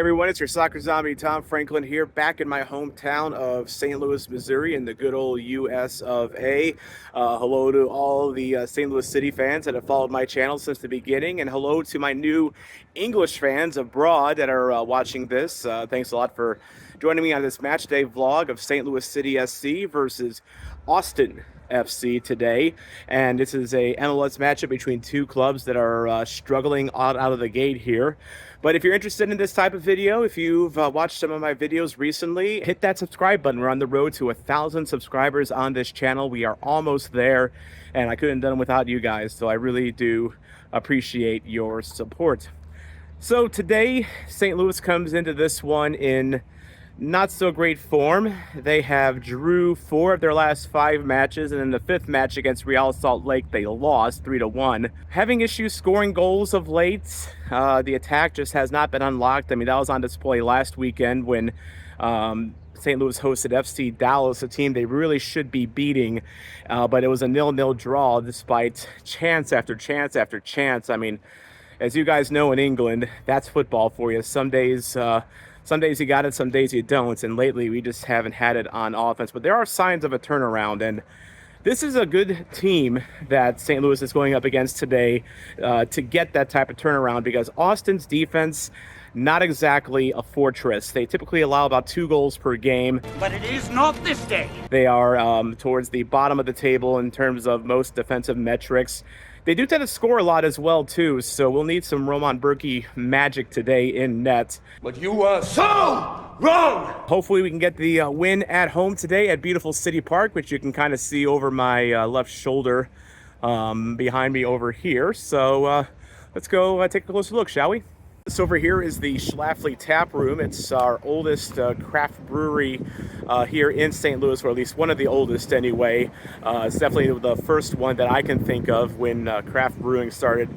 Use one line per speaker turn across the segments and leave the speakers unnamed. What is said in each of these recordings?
everyone, it's your soccer zombie Tom Franklin here, back in my hometown of St. Louis, Missouri, in the good old US of A. Hello to all the St. Louis City fans that have followed my channel since the beginning, and hello to my new English fans abroad that are watching this. Thanks a lot for joining me on this match day vlog of St. Louis City SC versus Austin FC today, and this is a MLS matchup between two clubs that are struggling out of the gate here. But if you're interested in this type of video, if you've watched some of my videos recently, hit that subscribe button. We're on the road to 1,000 subscribers on this channel. We are almost there, and I couldn't have done it without you guys, so I really do appreciate your support. So today, St. Louis comes into this one in not so great form. They have drew 4 of their last 5 matches, and in the 5th match against Real Salt Lake, they lost 3-1. Having issues scoring goals of late. The attack just has not been unlocked. I mean, that was on display last weekend when St. Louis hosted FC Dallas, a team they really should be beating, but it was a 0-0 draw despite chance after chance after chance. I mean, as you guys know, in England, that's football for you. Some days you got it, some days you don't, and lately we just haven't had it on offense. But there are signs of a turnaround, and this is a good team that St. Louis is going up against today to get that type of turnaround, because Austin's defense, not exactly a fortress. They typically allow about 2 goals per game.
But it is not this day.
They are towards the bottom of the table in terms of most defensive metrics. They do tend to score a lot as well, too, so we'll need some Roman Berkey magic today in net.
But you are so wrong!
Hopefully we can get the win at home today at beautiful CityPark, which you can kind of see over my left shoulder behind me over here. So let's go take a closer look, shall we? This over here is the Schlafly Tap Room. It's our oldest craft brewery here in St. Louis, or at least one of the oldest anyway. It's definitely the first one that I can think of when craft brewing started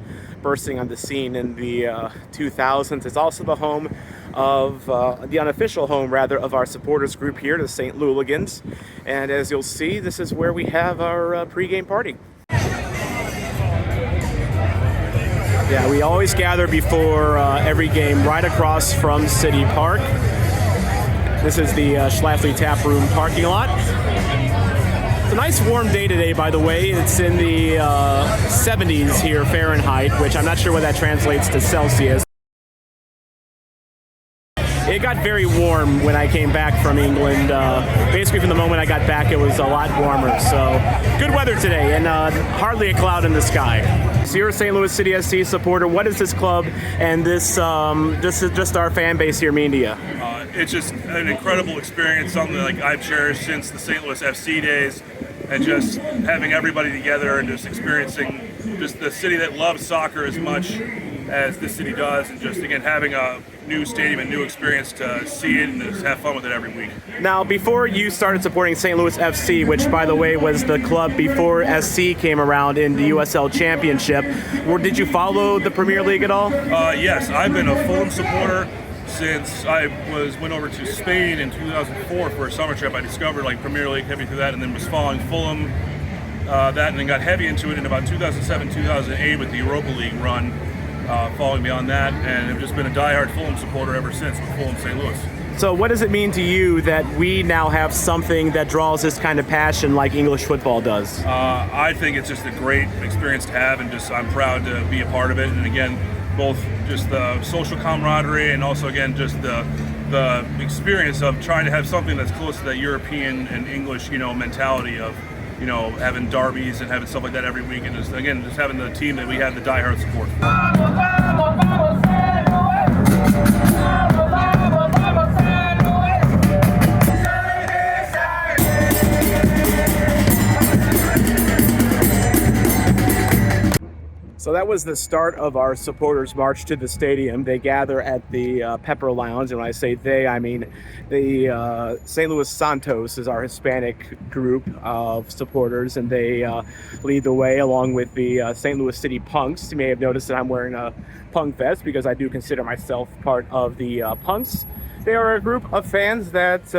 bursting on the scene in the 2000s. It's also the home of, the unofficial home rather, of our supporters group here, the St. Louligans. And as you'll see, this is where we have our pregame party. Yeah, we always gather before every game right across from CityPark. This is the Schlafly Tap Room parking lot. It's a nice warm day today, by the way. It's in the 70s here Fahrenheit, which I'm not sure what that translates to Celsius. It got very warm when I came back from England. Basically from the moment I got back, it was a lot warmer. So good weather today, and hardly a cloud in the sky. So you're a St. Louis City SC supporter. What does this club and this just our fan base here mean to you?
It's just an incredible experience, something like I've cherished since the St. Louis FC days, and just having everybody together and just experiencing just the city that loves soccer as much as this city does, and just again having a new stadium and new experience to see it and just have fun with it every week.
Now, before you started supporting St. Louis FC, which by the way was the club before SC came around in the USL Championship, did you follow the Premier League at all?
Yes, I've been a Fulham supporter since I went over to Spain in 2004 for a summer trip. I discovered Premier League heavy through that, and then was following Fulham that, and then got heavy into it in about 2007, 2008 with the Europa League run. Following beyond that, and I've just been a diehard Fulham supporter ever since with Fulham St. Louis.
So what does it mean to you that we now have something that draws this kind of passion like English football does?
I think it's just a great experience to have, and just I'm proud to be a part of it. And again, both just the social camaraderie and also again just the experience of trying to have something that's close to that European and English mentality of having derbies and having stuff like that every week, and just having the team that we have the diehard support.
So that was the start of our supporters march to the stadium. They gather at the Pepper Lounge, and when I say they, I mean the St. Louis Santos is our Hispanic group of supporters, and they lead the way along with the St. Louis City Punks. You may have noticed that I'm wearing a punk vest because I do consider myself part of the Punks. They are a group of fans that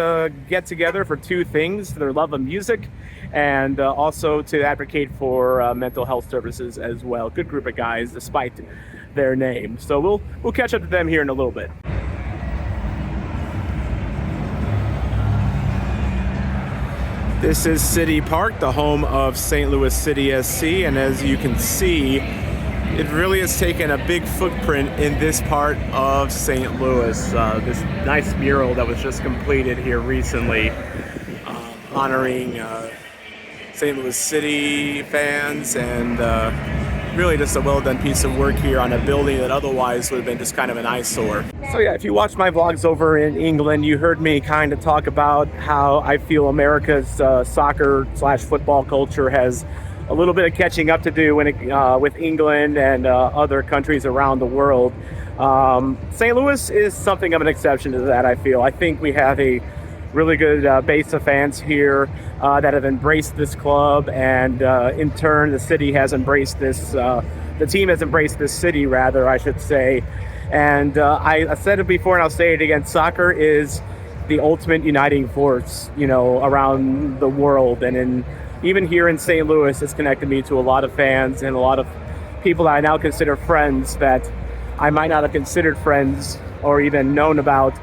get together for 2 things: their love of music and also to advocate for mental health services as well. Good group of guys, despite their name. So we'll catch up to them here in a little bit. This is CityPark, the home of St. Louis City SC, and as you can see, it really has taken a big footprint in this part of St. Louis. This nice mural that was just completed here recently, honoring St. Louis City fans, and really just a well-done piece of work here on a building that otherwise would have been just kind of an eyesore. So yeah, if you watch my vlogs over in England, you heard me kind of talk about how I feel America's soccer/football culture has a little bit of catching up to do with England and other countries around the world. St. Louis is something of an exception to that, I feel. I think we have a really good base of fans here that have embraced this club, and in turn the city has embraced this, the team has embraced this city, rather, I should say. And I said it before and I'll say it again, soccer is the ultimate uniting force, you know, around the world. And even here in St. Louis, it's connected me to a lot of fans and a lot of people that I now consider friends that I might not have considered friends or even known about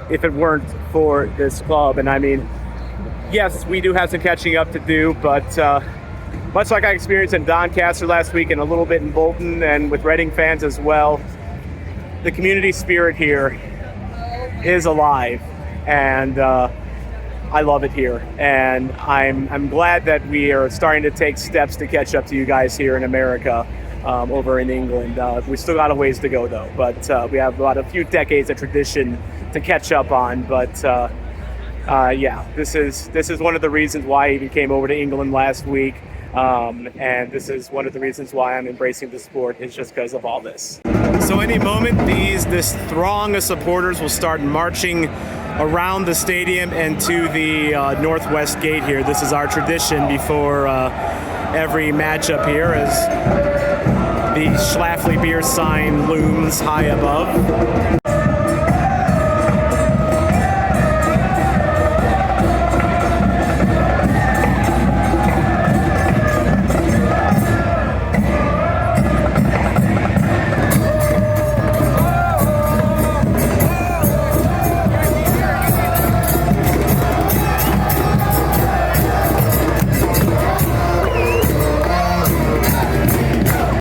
if it weren't for this club. And I mean, yes, we do have some catching up to do, but much like I experienced in Doncaster last week and a little bit in Bolton and with Reading fans as well, the community spirit here is alive, and I love it here. And I'm glad that we are starting to take steps to catch up to you guys here in America. Over in England, we still got a ways to go though, but we have about a few decades of tradition to catch up on. But yeah, this is one of the reasons why I even came over to England last week, and this is one of the reasons why I'm embracing the sport, is just because of all this. So any moment, this throng of supporters will start marching around the stadium and to the northwest gate here. This is our tradition before every matchup here, as the Schlafly beer sign looms high above.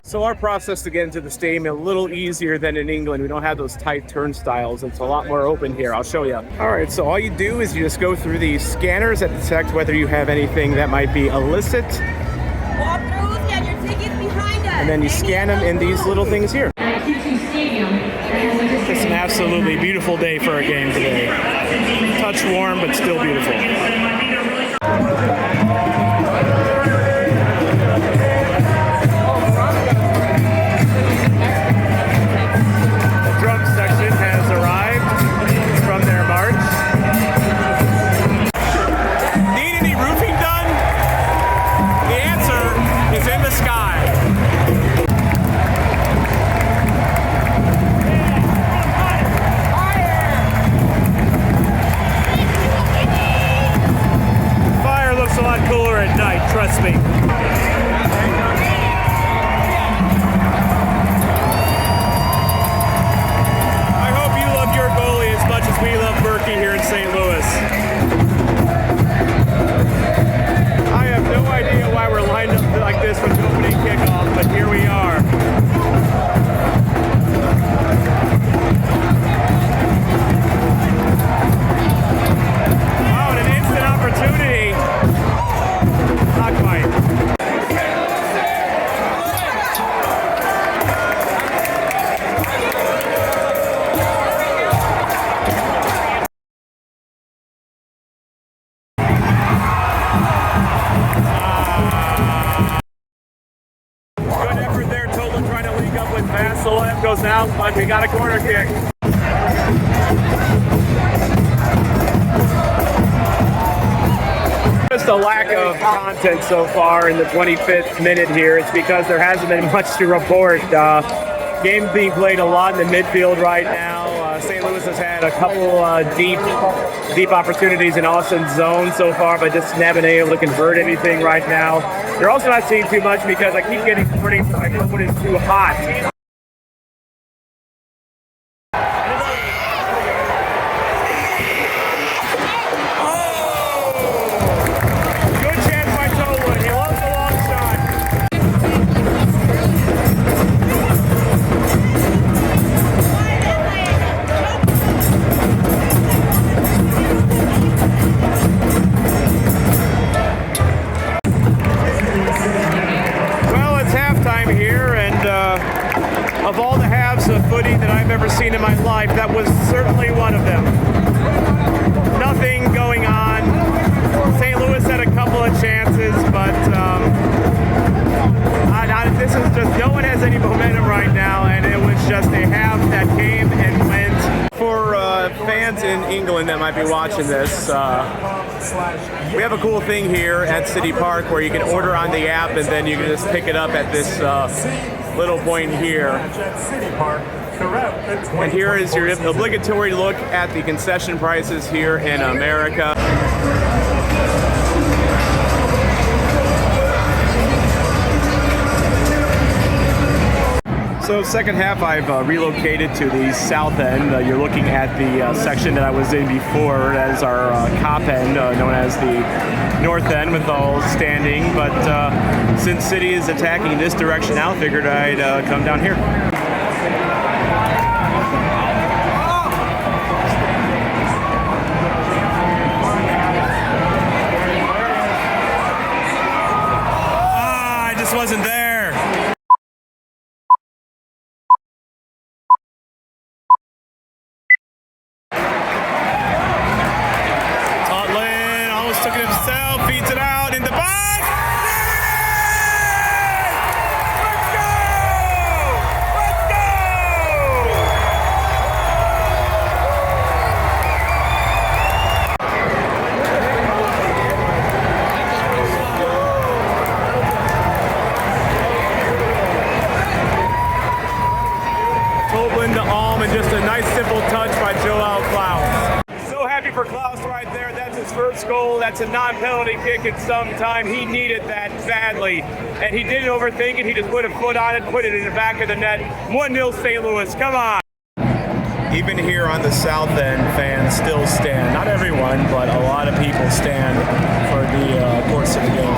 So our process to get into the stadium is a little easier than in England. We don't have those tight turnstiles. It's a lot more open here. I'll show you. All right, so all you do is you just go through these scanners that detect whether you have anything that might be illicit.
Walk through, scan your tickets behind us.
And then you scan them in these little things here. It's an absolutely beautiful day for a game today. Touch warm, but still beautiful. Trust me. I hope you love your goalie as much as we love Berkey here in St. Louis. I have no idea why we're lined up like this for the opening kickoff, but here we are. Wow, and an instant opportunity. Not quite. Good effort there, Tolan trying to link up with Vassal. That goes out, but we got a corner kick. Just a lack of content so far in the 25th minute here. It's because there hasn't been much to report. Game's being played a lot in the midfield right now. St. Louis has had a couple deep opportunities in Austin's zone so far, but just haven't been able to convert anything right now. You're also not seeing too much because I keep getting warnings that my foot is too hot. seen in my life. That was certainly one of them. Nothing going on. St. Louis had a couple of chances, but this is just, no one has any momentum right now, and it was just a half that came and went. For fans in England that might be watching this, we have a cool thing here at CityPark where you can order on the app and then you can just pick it up at this little point here. And here is your obligatory look at the concession prices here in America. So second half, I've relocated to the south end. You're looking at the section that I was in before. That is our cop end, known as the north end, with all standing. But since City is attacking this direction now, I figured I'd come down here. I just wasn't there. Took it himself, feeds it out in the box. Let's go! Let's go! Tobin to Alm, and just a nice simple touch by Joao Klauss. So happy for Klauss right there. That's his first goal. That's a non-penalty kick in some time. He needed that badly, and he didn't overthink it. He just put a foot on it, put it in the back of the net. 1-0 St. Louis. Come on. Even here on the south end, fans still stand. Not everyone, but a lot of people stand for the course of the game.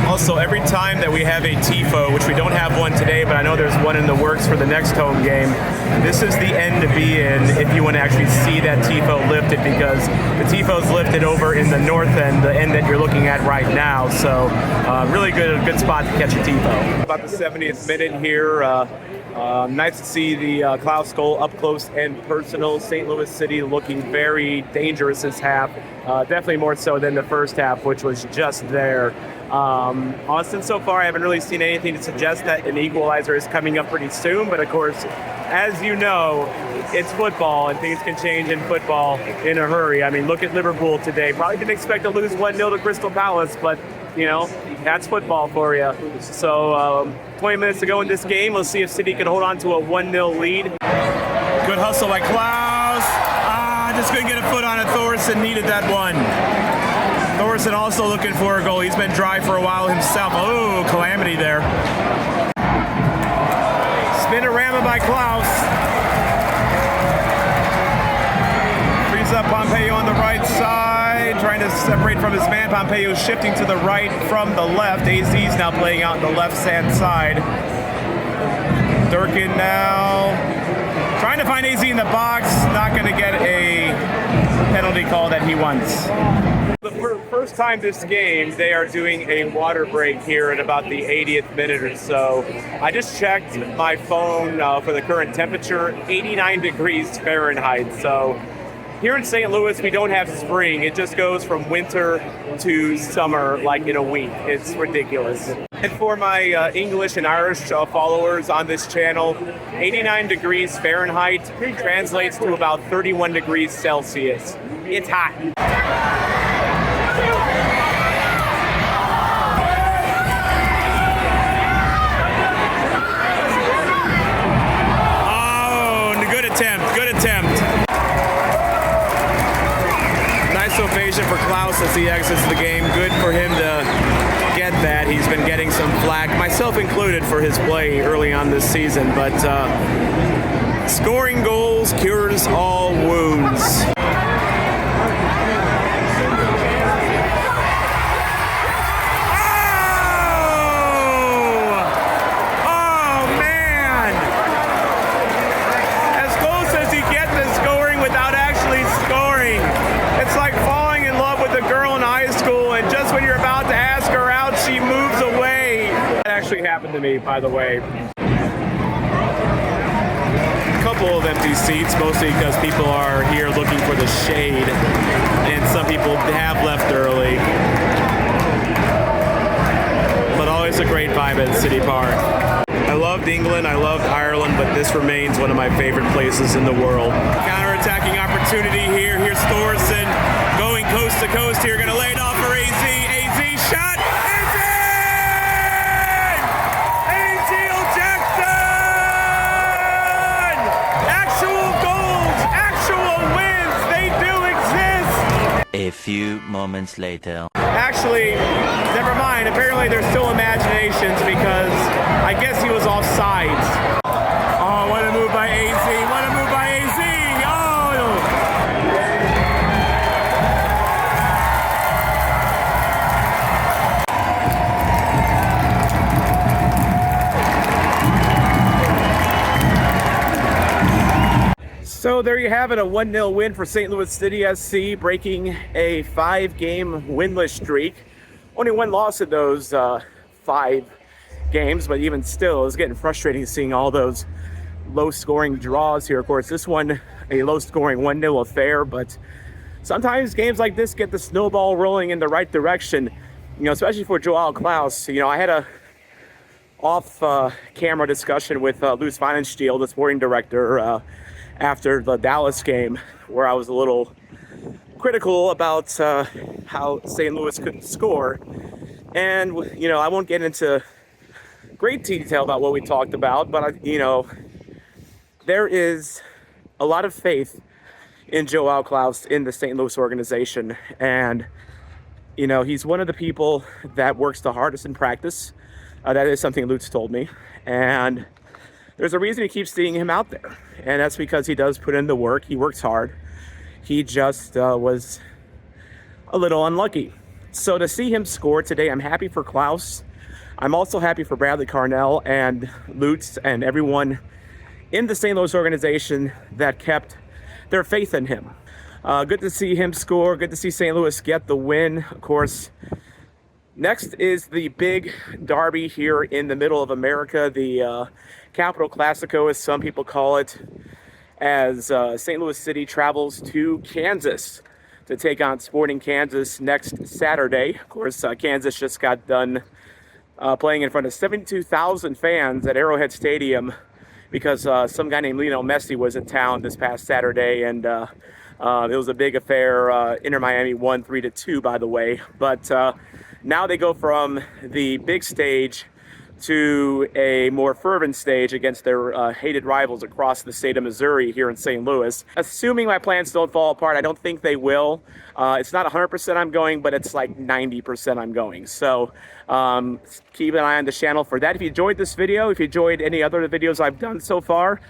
Also, every time that we have a TIFO, which we don't have one today, but I know there's one in the works for the next home game, this is the end to be in if you want to actually see that TIFO lifted, because the TIFO's lifted over in the north end, the end that you're looking at right now. So really good spot to catch a TIFO. About the 70th minute here. Nice to see the Klauss goal up close and personal. St. Louis City looking very dangerous this half. Definitely more so than the first half, which was just there. Austin, so far I haven't really seen anything to suggest that an equalizer is coming up pretty soon, but of course, as you know, it's football and things can change in football in a hurry. I mean, look at Liverpool today. Probably didn't expect to lose 1-0 to Crystal Palace, but you know, that's football for you. So 20 minutes to go in this game. Let's see if City can hold on to a 1-0 lead. Good hustle by Klauss. Just couldn't get a foot on it. Thorson needed that one. Thorson also looking for a goal. He's been dry for a while himself. Oh, calamity there. Spinorama by Klauss. Frees up Pompeo on the right side, trying to separate from his man. Pompeo shifting to the right from the left. AZ's now playing out on the left-hand side. Durkin now trying to find AZ in the box. Not going to get a penalty call that he wants. The first time this game, they are doing a water break here at about the 80th minute or so. I just checked my phone for the current temperature, 89 degrees Fahrenheit. So here in St. Louis, we don't have spring. It just goes from winter to summer like in a week. It's ridiculous. And for my English and Irish followers on this channel, 89 degrees Fahrenheit translates to about 31 degrees Celsius. It's hot. Good attempt. Nice ovation for Klauss as he exits the game. Good for him to get that. He's been getting some flack, myself included, for his play early on this season. But scoring goals cures all wounds. Happened to me, by the way. couple of empty seats, mostly because people are here looking for the shade, and some people have left early. But always a great vibe at CityPark. I loved England, I loved Ireland, but this remains one of my favorite places in the world. Counter-attacking opportunity here. Here's Thorson going coast to coast here, gonna lay it off for AZ. AZ shot, it's in! AZ Jackson! Actual goals, actual wins, they do exist!
A few moments later.
Actually, never mind. Apparently, they're still imaginations because I guess he was offsides. Oh, what a move by AZ! What a move by AZ! Oh! So there you have it, a 1-0 win for St. Louis City SC, breaking a 5-game winless streak. Only one loss in those 5 games, but even still, it's getting frustrating seeing all those low-scoring draws here. Of course, this one, a low-scoring 1-0 affair, but sometimes games like this get the snowball rolling in the right direction, you know, especially for Joao Klauss. You know, I had a off-camera discussion with Lutz Pfannenstiel, the sporting director, after the Dallas game, where I was a little critical about how St. Louis couldn't score. And, you know, I won't get into great detail about what we talked about, but, you know, there is a lot of faith in Joao Klauss in the St. Louis organization. And, you know, he's one of the people that works the hardest in practice. That is something Lutz told me. And there's a reason he keeps seeing him out there. And that's because he does put in the work. He works hard. He just was a little unlucky. So to see him score today, I'm happy for Klauss. I'm also happy for Bradley Carnell and Lutz and everyone in the St. Louis organization that kept their faith in him. Good to see him score. Good to see St. Louis get the win. Of course, next is the big derby here in the middle of America, the Capital Classico, as some people call it, as St. Louis City travels to Kansas to take on Sporting Kansas next Saturday. Of course, Kansas just got done playing in front of 72,000 fans at Arrowhead Stadium because some guy named Lionel Messi was in town this past Saturday, and it was a big affair. Inter Miami won 3-2, by the way. But now they go from the big stage to a more fervent stage against their hated rivals across the state of Missouri here in St. Louis. Assuming my plans don't fall apart, I don't think they will. It's not 100% I'm going, but it's like 90% I'm going. So keep an eye on the channel for that. If you enjoyed this video, if you enjoyed any other videos I've done so far,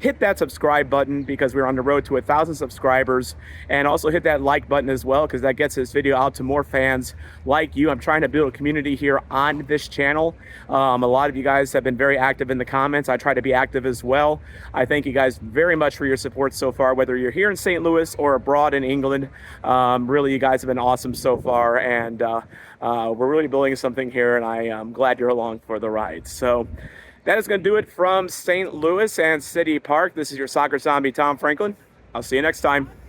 hit that subscribe button because we're on the road to 1,000 subscribers, and also hit that like button as well because that gets this video out to more fans like you. I'm trying to build a community here on this channel. A lot of you guys have been very active in the comments. I try to be active as well. I thank you guys very much for your support so far, whether you're here in St. Louis or abroad in England. Really, you guys have been awesome so far, and we're really building something here, and I am glad you're along for the ride. So that is going to do it from St. Louis and CityPark. This is your soccer zombie, Tom Franklin. I'll see you next time.